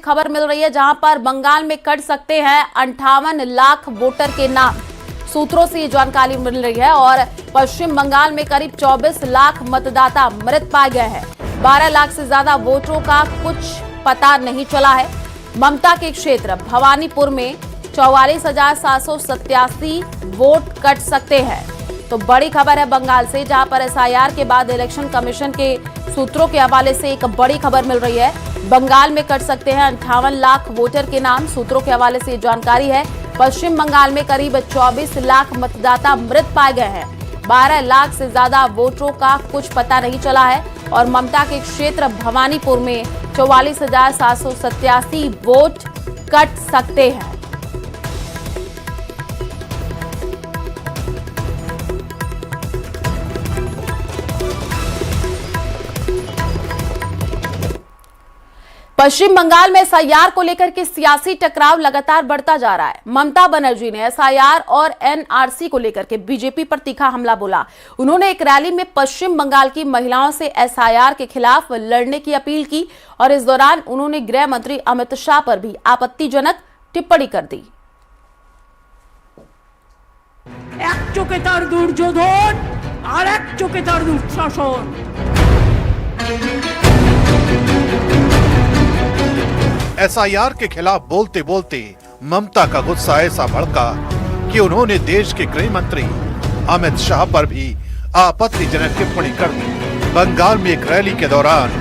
खबर मिल रही है जहां पर बंगाल में कट सकते हैं 58 लाख वोटर के नाम। सूत्रों से ये जानकारी मिल रही है और पश्चिम बंगाल में करीब 24 लाख मतदाता मृत पाए गए हैं। 12 लाख से ज्यादा वोटरों का कुछ पता नहीं चला है। ममता के क्षेत्र भवानीपुर में 44,787 वोट कट सकते हैं। तो बड़ी खबर है बंगाल से, जहां पर एसआईआर के बाद इलेक्शन कमीशन के सूत्रों के हवाले से एक बड़ी खबर मिल रही है। बंगाल में कट सकते हैं 58 लाख वोटर के नाम। सूत्रों के हवाले से जानकारी है। पश्चिम बंगाल में करीब 24 लाख मतदाता मृत पाए गए हैं। 12 लाख से ज्यादा वोटरों का कुछ पता नहीं चला है और ममता के क्षेत्र भवानीपुर में 44,787 वोट कट सकते हैं। पश्चिम बंगाल में एसआईआर को लेकर के सियासी टकराव लगातार बढ़ता जा रहा है। ममता बनर्जी ने एसआईआर और एनआरसी को लेकर के बीजेपी पर तीखा हमला बोला। उन्होंने एक रैली में पश्चिम बंगाल की महिलाओं से एसआईआर के खिलाफ लड़ने की अपील की और इस दौरान उन्होंने गृह मंत्री अमित शाह पर भी आपत्तिजनक टिप्पणी कर दी। एक चोखे तार दुर्योधन और एक चोखे तार दुःशासन। एसआईआर के खिलाफ बोलते बोलते ममता का गुस्सा ऐसा भड़का कि उन्होंने देश के गृह मंत्री अमित शाह पर भी आपत्तिजनक टिप्पणी कर दी। बंगाल में एक रैली के दौरान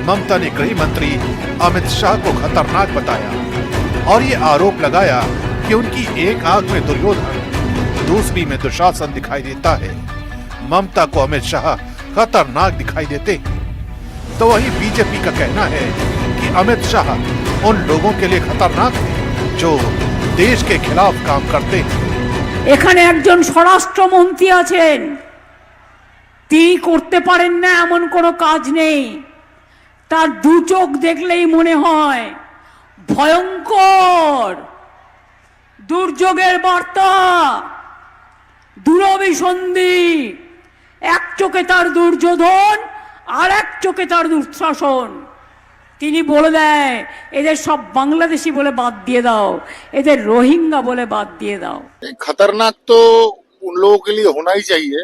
ममता ने गृह मंत्री अमित शाह को खतरनाक बताया और ये आरोप लगाया कि उनकी एक आंख में दुर्योधन, दूसरी में दुशासन दिखाई देता है। ममता को अमित शाह खतरनाक दिखाई देते हैं, तो वहीं बीजेपी का कहना है कि अमित शाह उन लोगों के लिए खतरनाक है जो देश के खिलाफ काम करते हैं। এখানে একজন স্বরাষ্ট্রমন্ত্রী আছেন, তিনি করতে পারেন না এমন কোনো কাজ নেই। তার দু চোখ দেখলেই মনে হয় ভয়ঙ্কর দুর্যোগের বার্তা, দুরভিসন্ধি। এক চোখে তার দুর্যোধন আর এক চোখে তার দুঃশাসন। তিনি বলে দেয় এদের সব বাংলাদেশি বলে বাদ দিয়ে দাও, এদের রোহিঙ্গা বলে বাদ দিয়ে দাও। खतरनाक तो उन लोगों के लिए होना ही चाहिए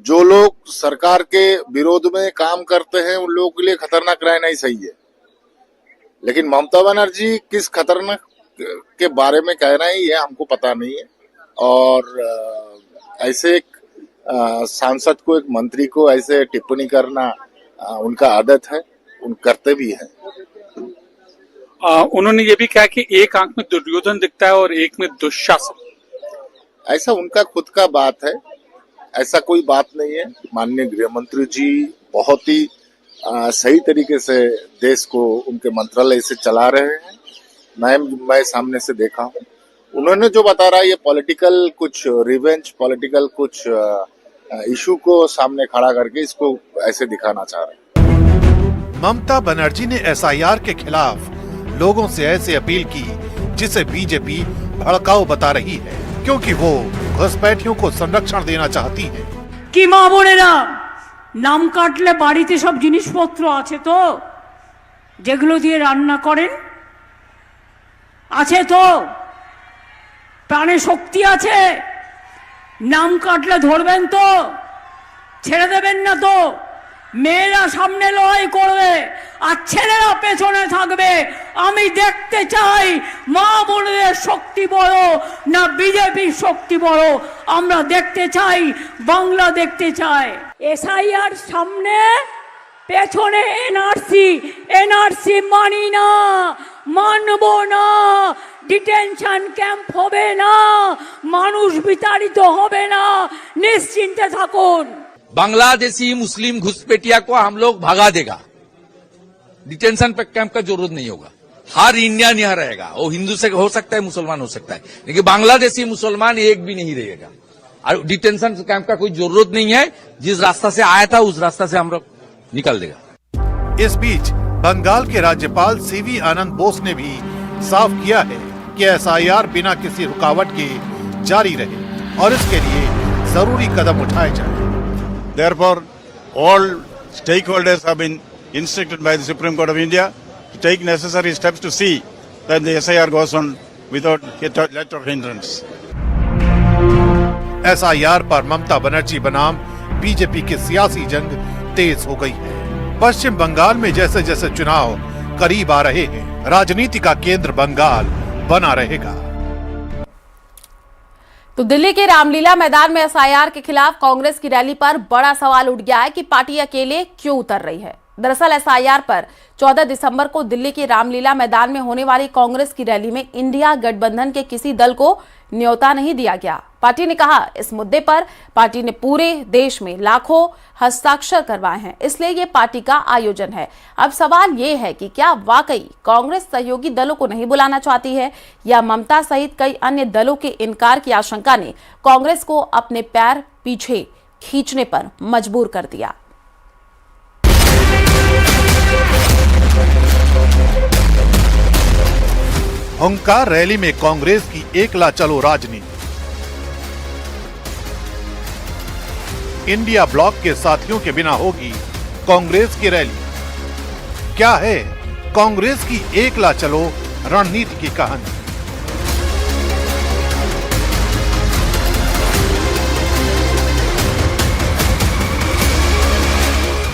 जो लोग सरकार के विरोध में काम करते हैं, उन लोगों के लिए खतरनाक रहना ही सही है। लेकिन ममता बनर्जी किस खतरनाक के बारे में कह रहे हैं ये हमको पता नहीं है। और ऐसे एक सांसद को, एक मंत्री को ऐसे टिप्पणी करना उनका आदत है, उन करते भी हैं। उन्होंने ये भी कहा कि एक आंख में दुर्योधन दिखता है और एक में दुशासन। ऐसा उनका खुद का बात है, ऐसा कोई बात नहीं है। माननीय गृह मंत्री जी बहुत ही सही तरीके से देश को उनके मंत्रालय से चला रहे हैं। मैं सामने से देखा हूँ। उन्होंने जो बता रहा है ये पॉलिटिकल कुछ रिवेंज, पॉलिटिकल कुछ इशू को सामने खड़ा करके इसको ऐसे दिखाना चाह रहे हैं। ममता बनर्जी ने एसआईआर के खिलाफ लोगों से ऐसे अपील की जिसे बीजेपी भड़काऊ बता रही है, क्योंकि वो घुसपैठियों को संरक्षण देना चाहती है। কি মা বোনেরা, নাম কাটলে বাড়িতে সব জিনিসপত্র আছে তো, যেগুলো দিয়ে রান্না করেন আছে তো, প্রাণে শক্তি আছে, নাম কাটলে ধরবেন তো, ছেড়ে দেবেন না তো। মেয়েরা সামনে লড়াই করবে আর ছেলেরা পেছনে থাকবে। আমি দেখতে চাই মা বোনদের শক্তি বড় না বিজেপির শক্তি বড়। আমরা দেখতে চাই, বাংলা দেখতে চাই। এসআইআর সামনে, পেছনে এনআরসি। এনআরসি মানি না, মানব না। ডিটেনশন ক্যাম্প হবে না, মানুষ বিতাড়িত হবে না, নিশ্চিন্তে থাকুন। बांग्लादेशी मुस्लिम घुसपैठिया को हम लोग भगा देगा। डिटेंशन कैंप का जरूरत नहीं होगा। हर इंडियन यहाँ रहेगा। वो हिंदू से हो सकता है, मुसलमान हो सकता है, लेकिन बांग्लादेशी मुसलमान एक भी नहीं रहेगा। और डिटेंशन कैंप का कोई जरूरत नहीं है। जिस रास्ता से आया था उस रास्ता से हम लोग निकल देगा। इस बीच बंगाल के राज्यपाल सीवी आनंद बोस ने भी साफ किया है कि एसआईआर बिना किसी रुकावट के जारी रहे और इसके लिए जरूरी कदम उठाए जाए। Therefore, all stakeholders have been instructed by the Supreme Court of India take necessary steps to see that the SIR goes on without let of hindrance. SIR पर ममता बनर्जी बनाम बीजेपी की सियासी जंग तेज हो गई है। पश्चिम बंगाल में जैसे जैसे चुनाव करीब आ रहे हैं, राजनीति का केंद्र बंगाल बना रहेगा। तो दिल्ली के रामलीला मैदान में एसआईआर के खिलाफ कांग्रेस की रैली पर बड़ा सवाल उठ गया है कि पार्टी अकेले क्यों उतर रही है। दरअसल एसआईआर पर 14 दिसंबर को दिल्ली के रामलीला मैदान में होने वाली कांग्रेस की रैली में इंडिया गठबंधन के किसी दल को न्योता नहीं दिया गया। पार्टी ने कहा इस मुद्दे पर पार्टी ने पूरे देश में लाखों हस्ताक्षर करवाए हैं, इसलिए ये पार्टी का आयोजन है। अब सवाल ये है कि क्या वाकई कांग्रेस सहयोगी दलों को नहीं बुलाना चाहती है या ममता सहित कई अन्य दलों के इनकार की आशंका ने कांग्रेस को अपने पैर पीछे खींचने पर मजबूर कर दिया। हुंकार रैली में कांग्रेस की एकला चलो राजनीति। इंडिया ब्लॉक के साथियों के बिना होगी कांग्रेस की रैली। क्या है कांग्रेस की एकला चलो रणनीति की कहानी?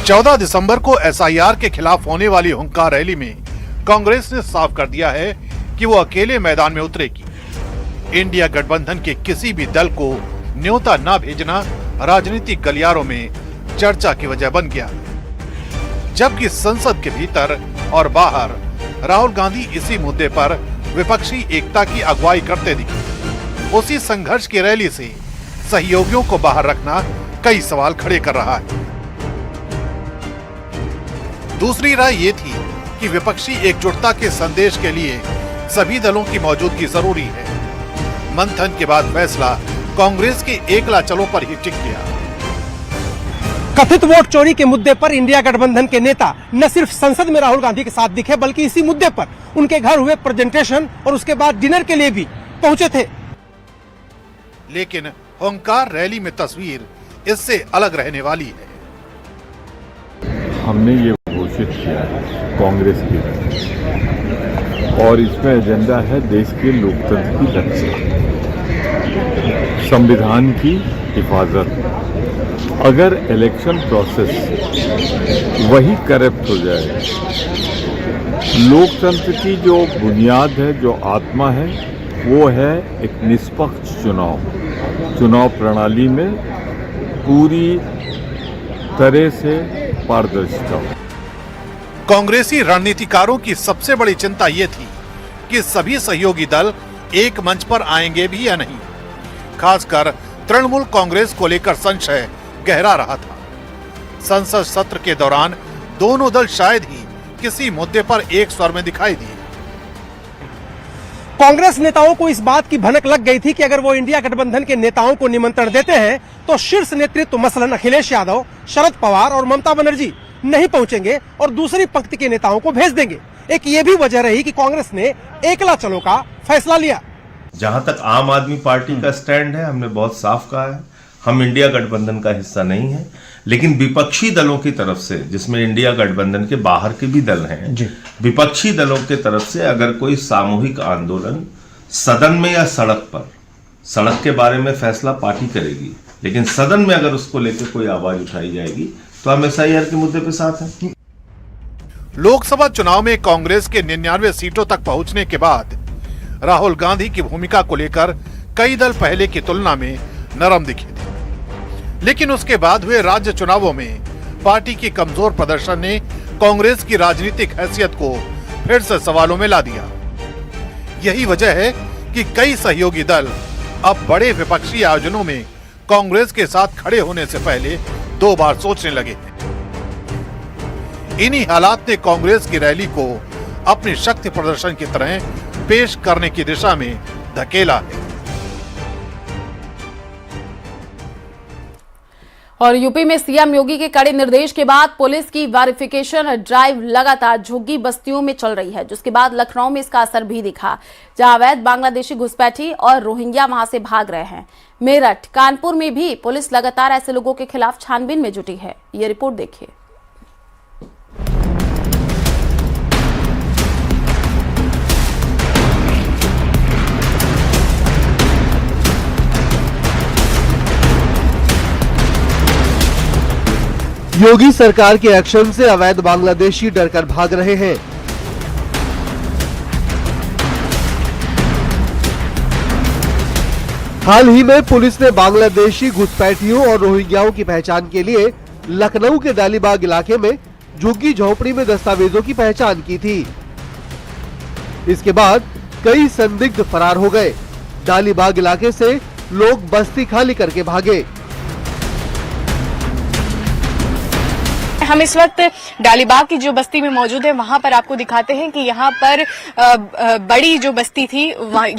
चौदह दिसंबर को एसआईआर के खिलाफ होने वाली हुंकार रैली में कांग्रेस ने साफ कर दिया है कि वो अकेले मैदान में उतरेगी। इंडिया गठबंधन के किसी भी दल को न्योता न भेजना राजनीतिक गलियारों में चर्चा की वजह बन गया, जबकि संसद के भीतर और बाहर राहुल गांधी इसी मुद्दे पर विपक्षी एकता की अगुवाई करते दिखे। उसी संघर्ष की रैली से सहयोगियों को बाहर रखना कई सवाल खड़े कर रहा है। दूसरी राय ये थी कि विपक्षी एकजुटता के संदेश के लिए सभी दलों की मौजूदगी जरूरी है। मंथन के बाद फैसला कांग्रेस के एकला चलो पर ही टिक गया। कथित वोट चोरी के मुद्दे पर इंडिया गठबंधन के नेता न सिर्फ संसद में राहुल गांधी के साथ दिखे, बल्कि इसी मुद्दे पर उनके घर हुए प्रेजेंटेशन और उसके बाद डिनर के लिए भी पहुंचे थे। लेकिन हुंकार रैली में तस्वीर इससे अलग रहने वाली है। हमने ये घोषित किया है कांग्रेस की, और इसमें एजेंडा है देश के लोकतंत्र की रक्षा, संविधान की हिफाजत। अगर इलेक्शन प्रोसेस वही करप्ट हो जाए, लोकतंत्र की जो बुनियाद है, जो आत्मा है, वो है एक निष्पक्ष चुनाव प्रणाली में पूरी तरह से पारदर्शिता। कांग्रेसी रणनीतिकारों की सबसे बड़ी चिंता ये थी कि सभी सहयोगी दल एक मंच पर आएंगे भी या नहीं। खासकर तृणमूल कांग्रेस को लेकर संशय गहरा रहा था। संसद सत्र के दौरान दोनों दल शायद ही किसी मुद्दे पर एक स्वर में दिखाई दिए। कांग्रेस नेताओं को इस बात की भनक लग गई थी कि अगर वो इंडिया गठबंधन के नेताओं को निमंत्रण देते हैं तो शीर्ष नेतृत्व मसलन अखिलेश यादव, शरद पवार और ममता बनर्जी नहीं पहुंचेंगे और दूसरी पंक्ति के नेताओं को भेज देंगे। एक ये भी वजह रही कि कांग्रेस ने एकला चलो का फैसला लिया। जहां तक आम आदमी पार्टी का स्टैंड है, हमने बहुत साफ कहा है, हम इंडिया गठबंधन का हिस्सा नहीं है। लेकिन विपक्षी दलों की तरफ से, जिसमें इंडिया गठबंधन के बाहर के भी दल हैं, विपक्षी दलों की तरफ से अगर कोई सामूहिक आंदोलन सदन में या सड़क पर, सड़क के बारे में फैसला पार्टी करेगी, लेकिन सदन में अगर उसको लेकर कोई आवाज उठाई जाएगी तो हम एसआईआर के मुद्दे पे साथ हैं। लोकसभा चुनाव में कांग्रेस के 99 सीटों तक पहुंचने के बाद राहुल गांधी की भूमिका को लेकर कई दल पहले की तुलना में नरम दिखे थे, लेकिन उसके बाद हुए राज्य चुनावों में पार्टी की कमजोर प्रदर्शन ने कांग्रेस की राजनीतिक हैसियत को फिर से सवालों में ला दिया। यही वजह है कि कई सहयोगी दल अब बड़े विपक्षी आयोजनों में कांग्रेस के साथ खड़े होने से पहले 2 बार सोचने लगे हैं। इन्हीं हालात ने कांग्रेस की रैली को अपनी शक्ति प्रदर्शन की तरह पेश करने की दिशा में धकेला है। और यूपी में सीएम योगी के कड़े निर्देश के बाद पुलिस की वेरिफिकेशन ड्राइव लगातार झुग्गी बस्तियों में चल रही है, जिसके बाद लखनऊ में इसका असर भी दिखा, जहां अवैध बांग्लादेशी घुसपैठी और रोहिंग्या वहां से भाग रहे हैं। मेरठ, कानपुर में भी पुलिस लगातार ऐसे लोगों के खिलाफ छानबीन में जुटी है। ये रिपोर्ट देखिए। योगी सरकार के एक्शन से अवैध बांग्लादेशी डरकर भाग रहे हैं। हाल ही में पुलिस ने बांग्लादेशी घुसपैठियों और रोहिंग्याओं की पहचान के लिए लखनऊ के डालीबाग इलाके में झुग्गी झोपड़ी में दस्तावेजों की पहचान की थी। इसके बाद कई संदिग्ध फरार हो गए। डालीबाग इलाके से लोग बस्ती खाली करके भागे। हम इस वक्त डालीबाग की जो बस्ती में मौजूद है वहां पर आपको दिखाते हैं कि यहाँ पर बड़ी जो बस्ती थी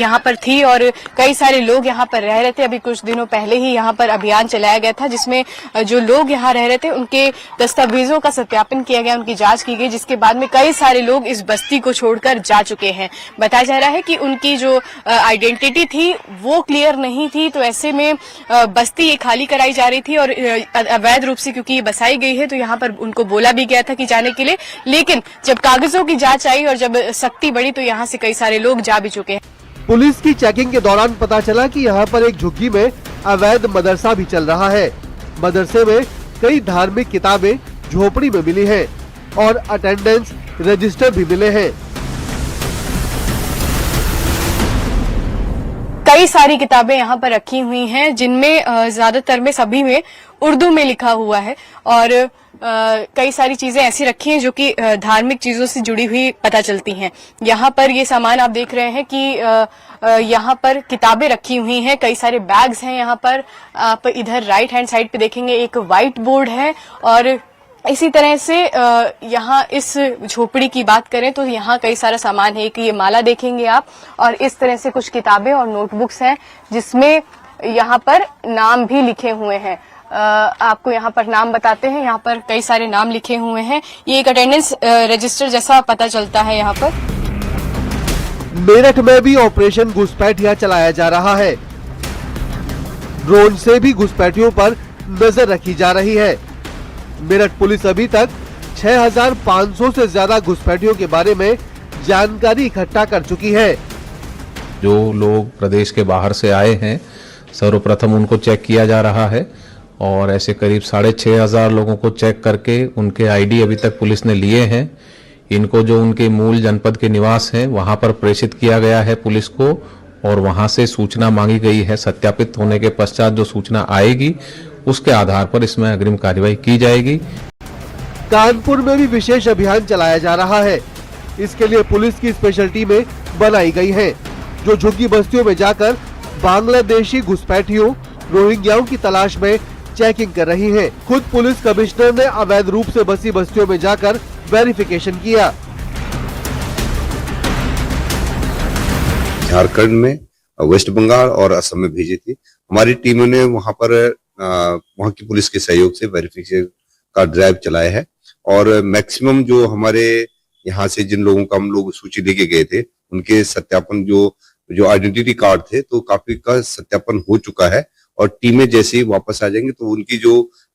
यहाँ पर थी और कई सारे लोग यहाँ पर रह रहे थे। अभी कुछ दिनों पहले ही यहाँ पर अभियान चलाया गया था जिसमें जो लोग यहाँ रह रहे थे उनके दस्तावेजों का सत्यापन किया गया, उनकी जांच की गई, जिसके बाद में कई सारे लोग इस बस्ती को छोड़कर जा चुके हैं। बताया जा रहा है कि उनकी जो आइडेंटिटी थी वो क्लियर नहीं थी, तो ऐसे में बस्ती ये खाली कराई जा रही थी और अवैध रूप से क्योंकि ये बसाई गई है तो यहाँ पर उनको बोला भी गया था कि जाने के लिए, लेकिन जब कागजों की जांच आई और जब सख्ती बढ़ी तो यहाँ से कई सारे लोग जा भी चुके हैं। पुलिस की चेकिंग के दौरान पता चला कि यहाँ पर एक झुग्गी में अवैध मदरसा भी चल रहा है। मदरसे में कई धार्मिक किताबें झोपड़ी में मिली हैं और अटेंडेंस रजिस्टर भी मिले हैं। कई सारी किताबें यहाँ पर रखी हुई हैं जिनमें ज्यादातर में सभी में उर्दू में लिखा हुआ है और कई सारी चीजें ऐसी रखी हैं जो कि धार्मिक चीजों से जुड़ी हुई पता चलती हैं। यहाँ पर ये सामान आप देख रहे हैं कि यहाँ पर किताबें रखी हुई हैं, कई सारे बैग्स हैं। यहाँ पर आप इधर राइट हैंड साइड पे देखेंगे एक व्हाइट बोर्ड है और इसी तरह से यहाँ इस झोपड़ी की बात करें तो यहाँ कई सारा सामान है कि ये माला देखेंगे आप और इस तरह से कुछ किताबें और नोटबुक्स हैं जिसमें यहाँ पर नाम भी लिखे हुए हैं। आपको यहाँ पर नाम बताते हैं, यहाँ पर कई सारे नाम लिखे हुए हैं। ये एक अटेंडेंस रजिस्टर जैसा पता चलता है। यहाँ पर मेरठ में भी ऑपरेशन घुसपैठिया चलाया जा रहा है। ड्रोन से भी घुसपैठियों पर नजर रखी जा रही है। मेरठ पुलिस अभी तक 6,500 से ज्यादा घुसपैठियों के बारे में जानकारी इकट्ठा कर चुकी है। जो लोग प्रदेश के बाहर से आए हैं सर्वप्रथम उनको चेक किया जा रहा है और ऐसे करीब 6,500 लोगों को चेक करके उनके आईडी अभी तक पुलिस ने लिए हैं। इनको जो उनके मूल जनपद के निवास हैं वहां पर प्रेषित किया गया है पुलिस को और वहां से सूचना मांगी गई है। सत्यापित होने के पश्चात जो सूचना आएगी उसके आधार पर इसमें अग्रिम कार्रवाई की जाएगी। कानपुर में भी विशेष अभियान चलाया जा रहा है। इसके लिए पुलिस की स्पेशल टीमें बनाई गई हैं, जो झुग्गी बस्तियों में जाकर बांग्लादेशी घुसपैठियों रोहिंग्याओं की तलाश में चेकिंग कर रही है। खुद पुलिस कमिश्नर ने अवैध रूप से बसी बस्तियों में जाकर वेरिफिकेशन किया। झारखंड में, वेस्ट बंगाल और असम में भेजी थी। हमारी टीमों ने वहां की पुलिस के सहयोग से वेरिफिकेशन का ड्राइव चलाया है और मैक्सिमम जो हमारे यहाँ से जिन लोगों का हम लोग सूची लेके गए थे उनके सत्यापन जो आइडेंटिटी कार्ड थे तो काफी का सत्यापन हो चुका है और टीमें जैसे ही वापस आ जाएंगे तो उनकी जो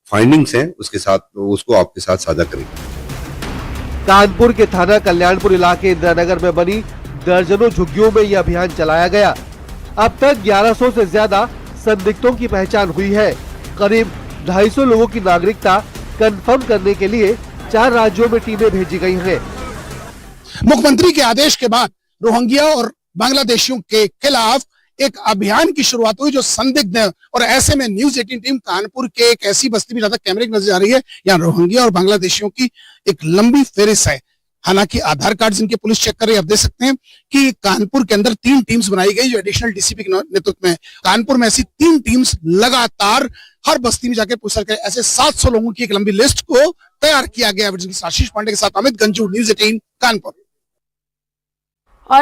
फाइंडिंग्स हैं उसको आपके साथ साझा करेंगे। कानपुर के थाना कल्याणपुर इलाके इंदिरानगर में बनी दर्जनों झुग्गियों में यह अभियान चलाया गया। अब तक 1100 से ज्यादा संदिग्धों की पहचान हुई है। करीब 250 लोगों की नागरिकता कंफर्म करने के लिए 4 राज्यों में टीमें भेजी गई हैं। मुख्यमंत्री के आदेश के बाद रोहिंग्या और बांग्लादेशियों के खिलाफ एक अभियान की शुरुआत हुई जो संदिग्ध है और ऐसे में न्यूज 18 टीम कानपुर के एक ऐसी बस्ती में ज्यादा कैमरे की नजर आ रही है। यहाँ रोहिंग्या और बांग्लादेशियों की एक लंबी फेरिस्त है। हालांकि आधार कार्ड जिनके पुलिस चेक कर रही है। आप देख सकते हैं कि कानपुर के अंदर 3 टीम्स बनाई गई जो एडिशनल डीसीपी के नेतृत्व में। कानपुर में ऐसी 3 टीम्स लगातार हर बस्ती में जाकर पूछताछ करें। ऐसे 700 लोगों की एक लंबी लिस्ट को तैयार किया गया। आशीष पांडे के साथ अमित गंजू, न्यूज 18 कानपुर।